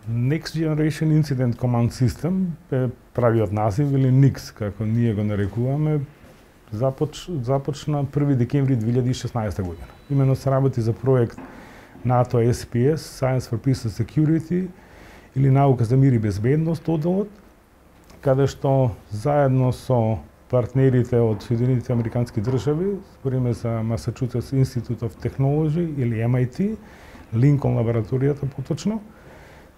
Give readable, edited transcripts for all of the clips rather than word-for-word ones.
Next Generation Incident Command System е правиот назив или NICS, како ние го нарекуваме, започна 1 декември 2016 година. Имено се работи за проект НАТО SPS, Science for Peace and Security, или наука за мир и безбедност одделот, каде што заедно со партнерите од Соединетите Американски држави, збориме за Massachusetts Institute of Technology или MIT, Линколн лабораторијата поточно,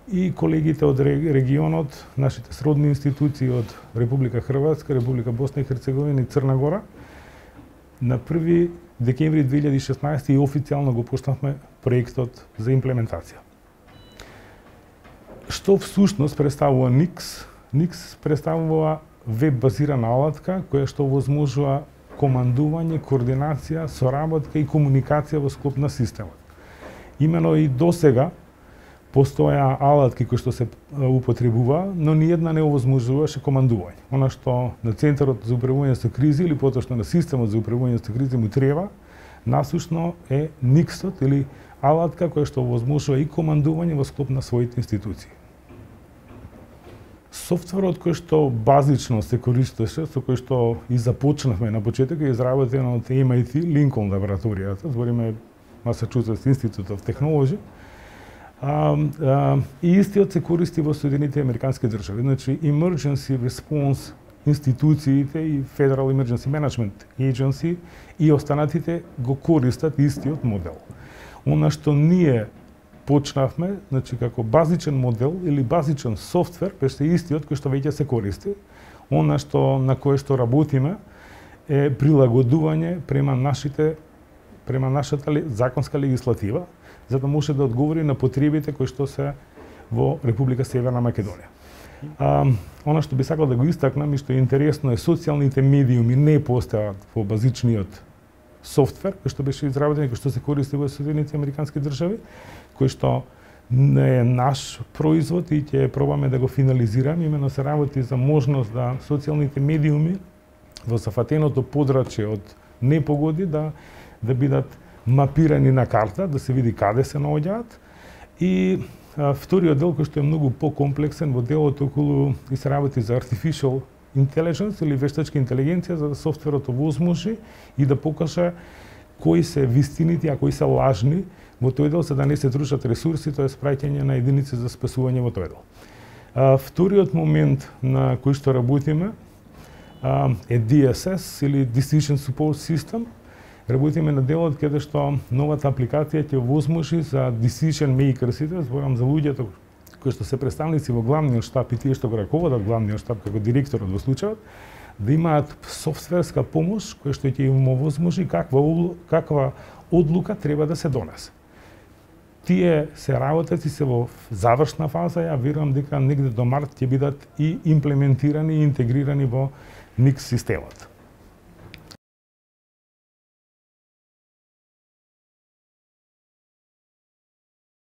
и колегите од регионот, нашите сродни институции од Република Хрватска, Република Босна и Херцеговина и Црна Гора, на 1 декември 2016 и официјално го почнавме проектот за имплементација. Што всушност представува NICS? NICS представува веб-базирана алатка која што возможува командување, координација, соработка и комуникација во склоп на системот. Имено и досега постоја алатки кои што се употребува, но ниедна не овозможуваше командување. Она што на Центарот за управување со кризи или поточно на системот за управување со кризи му треба, насушно е NICS-от или алатка која што овозможува и командување во склоп на своите институции. Софтверот кој што базично се користеше, со кој што и започнавме на почеток, е изработен од MIT, Линколн лабораторијата, збориме Massachusetts Institute of Technology, и истиот се користи во Соединетите Американски држави. Значи, Emergency Response институциите и Federal Emergency Management Agency и останатите го користат истиот модел. Она што ние почнавме, значи како базичен модел или базичен софтвер, беше истиот кој што веќе се користи. Она што на кое што работиме е прилагодување према нашата законска легислатива, за да може да одговори на потребите кои што се во Република Северна Македонија. Она што би сакал да го истакнам и што е интересно е социјалните медиуми не постојат во базичниот софтвер кој што беше изработен и кој што се користи во Соединетите Американски држави, кој што не е наш производ и ќе пробаме да го финализираме. Имено се работи за можност да социјалните медиуми во зафатеното подрачје од непогоди да бидат мапирани на карта, да се види каде се наоѓаат. И вториот дел кој што е многу покомплексен во делот околу и се работи за artificial intelligence или вештачка интелигенција, за да софтверот овозможи и да покаже кои се вистините, а кои се лажни во тој дел, за да не се трушат ресурси, тоа е спраќање на единици за спасување во тој дел. Вториот момент на кој што работиме е DSS или Decision Support System. Работиме на делот каде што новата апликација ќе овозможи за decision makersите, зборам за луѓето кои што се представници во главниот штаб и тие што го раководат главниот штаб како директорот во случајот, да имаат софтверска помош која што ќе им овозможи каква одлука треба да се донесе. Тие се работат и се во завршна фаза, ја верувам дека негде до март ќе бидат и имплементирани и интегрирани во NICS системот.